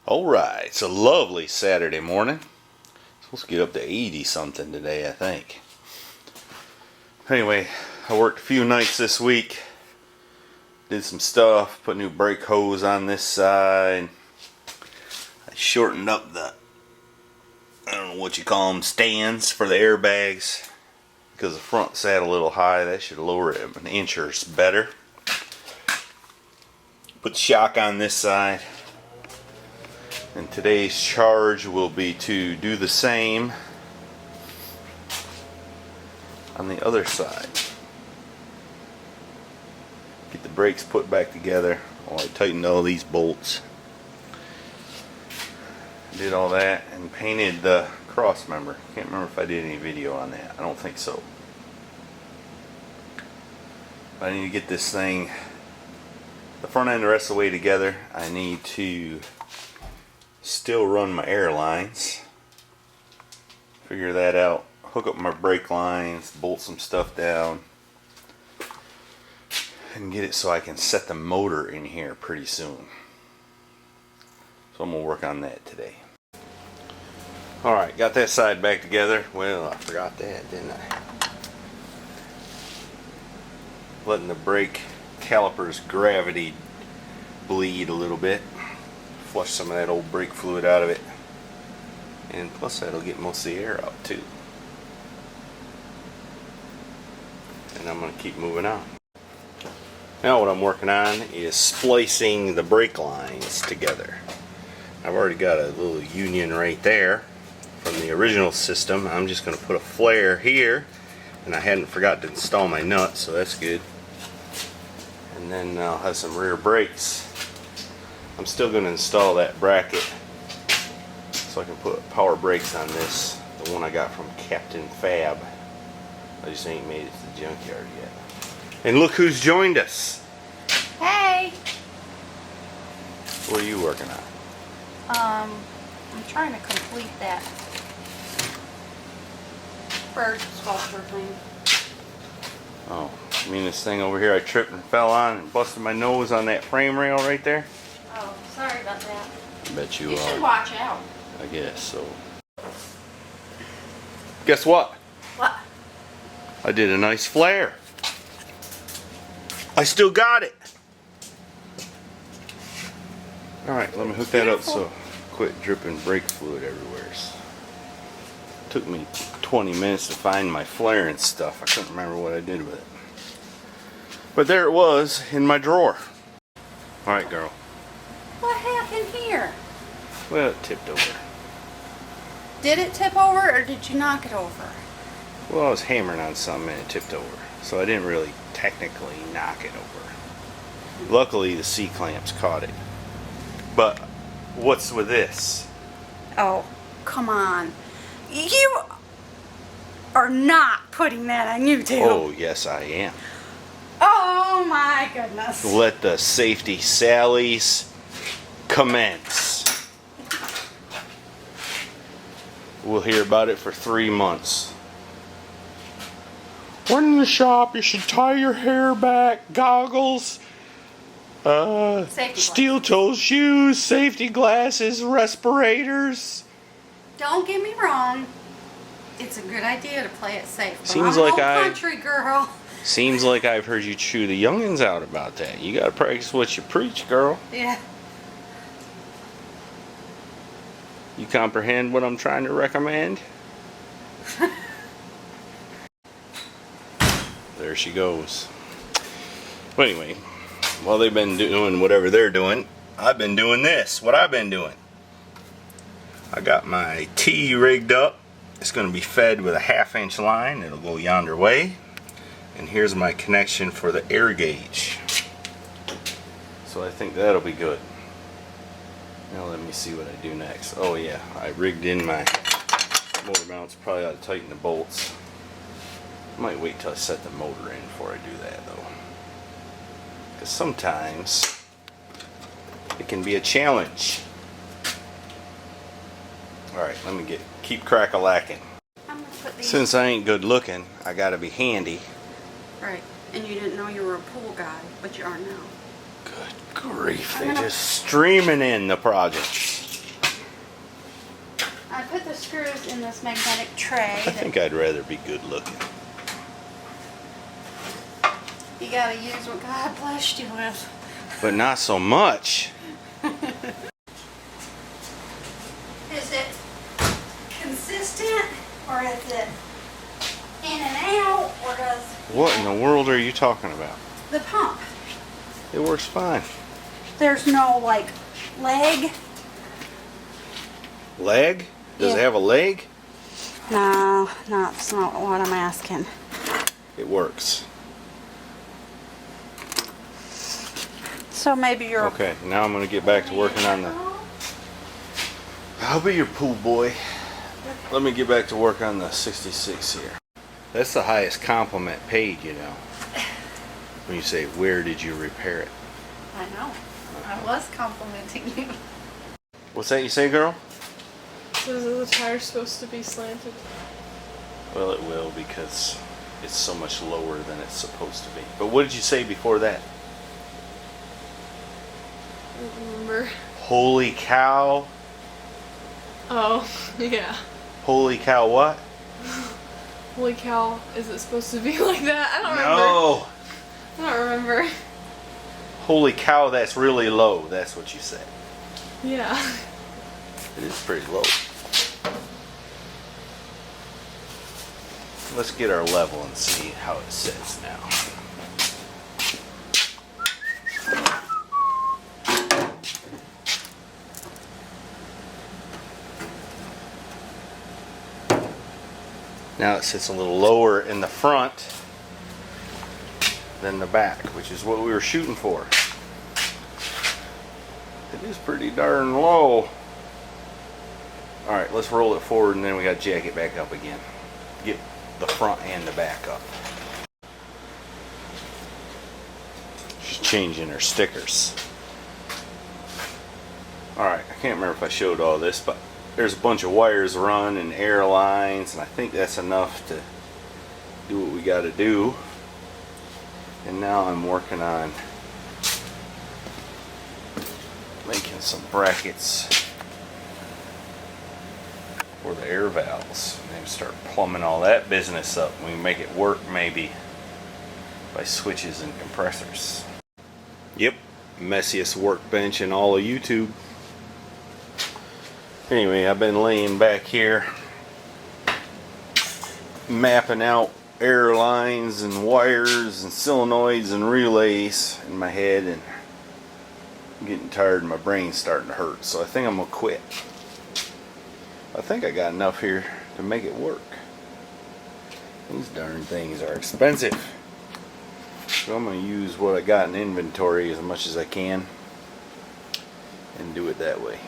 Alright, it's a lovely Saturday morning. Supposed to get up to 80 something today, I think. Anyway, I worked a few nights this week. Did some stuff, put new brake hose on this side. I shortened up the, I don't know what you call them, stands for the airbags. Because the front sat a little high, that should lower it an inch or better. Put the shock on this side. And today's charge will be to do the same on the other side. Get the brakes put back together while I tightened all these bolts. Did all that and painted the cross member. Can't remember if I did any video on that. I don't think so. But I need to get this thing, the front end the rest of the way together. I need to still run my air lines, figure that out, hook up my brake lines, bolt some stuff down, and get it so I can set the motor in here pretty soon. So I'm going to work on that today. Alright, got that side back together. Well, I forgot that, didn't I? Letting the brake caliper's gravity bleed a little bit. Flush some of that old brake fluid out of it, and plus that'll get most of the air out too. And I'm going to keep moving on. Now what I'm working on is splicing the brake lines together. I've already got a little union right there from the original system. I'm just going to put a flare here, and I hadn't forgot to install my nuts, so that's good. And then I'll have some rear brakes. I'm still going to install that bracket so I can put power brakes on this, the one I got from Captain Fab. I just ain't made it to the junkyard yet. And look who's joined us. Hey! What are you working on? I'm trying to complete that bird sculpture thing. Oh, you mean this thing over here I tripped and fell on and busted my nose on that frame rail right there? Oh, sorry about that. I bet you You should watch out. I guess so. Guess what? What? I did a nice flare. I still got it. Alright, let me hook that up so quit dripping brake fluid everywhere. Took me 20 minutes to find my flare and stuff. I couldn't remember what I did with it. But there it was in my drawer. Alright, girl. What happened here? Well, it tipped over. Did it tip over or did you knock it over? Well, I was hammering on something and it tipped over. So I didn't really technically knock it over. Luckily, the C-clamps caught it. But what's with this? Oh, come on. You are not putting that on YouTube. Oh, yes, I am. Oh my goodness. Let the safety sallies commence. We'll hear about it for 3 months. When in the shop, you should tie your hair back, goggles, steel-toe shoes, safety glasses, respirators. Don't get me wrong. It's a good idea to play it safe. But Seems I'm like an old country girl. Seems like I've heard you chew the youngins out about that. You gotta practice what you preach, girl. Yeah. You comprehend what I'm trying to recommend? There she goes. Well, anyway, while they've been doing whatever they're doing, I've been doing this. What I've been doing. I got my T rigged up. It's going to be fed with a 1/2 inch line. It'll go yonder way. And here's my connection for the air gauge. So I think that'll be good. Now let me see what I do next. Oh yeah, I rigged in my motor mounts. Probably ought to tighten the bolts. Might wait till I set the motor in before I do that though. Because sometimes it can be a challenge. Alright, let me keep crack-a-lacking. Since I ain't good looking, I gotta be handy. Right, and you didn't know you were a pool guy, but you are now. Good grief, they're just streaming in the projects. I put the screws in this magnetic tray. I think I'd rather be good looking. You gotta use what God blessed you with. But not so much. Is it consistent, or is it in and out, or does... What in the world are you talking about? The pump. It works fine. There's no, like, leg? Leg? Does it Yeah. have a leg? No, that's not what I'm asking. It works. So maybe you're... Okay, now I'm going to get back to working on the... I'll be your pool boy. Let me get back to work on the 66 here. That's the highest compliment paid, you know. When you say, where did you repair it? I know. I was complimenting you. What's that you say, girl? So is the tire supposed to be slanted? Well, it will because it's so much lower than it's supposed to be. But what did you say before that? I don't remember. Holy cow. Oh, yeah. Holy cow what? Holy cow, is it supposed to be like that? I don't No. remember. I don't remember. Holy cow, that's really low. That's what you said. Yeah. It is pretty low. Let's get our level and see how it sits now. Now it sits a little lower in the front than the back, which is what we were shooting for. It is pretty darn low. Alright, let's roll it forward and then we got to jack it back up again. Get the front and the back up. She's changing her stickers. Alright, I can't remember if I showed all this, but there's a bunch of wires run and air lines, and I think that's enough to do what we got to do. And now I'm working on making some brackets for the air valves. And then start plumbing all that business up. We can make it work maybe by switches and compressors. Yep, messiest workbench in all of YouTube. Anyway, I've been laying back here mapping out air lines and wires and solenoids and relays in my head, and I'm getting tired and my brain's starting to hurt, so I think I'm gonna quit. I think I got enough here to make it work. These darn things are expensive, so I'm gonna use what I got in inventory as much as I can and do it that way.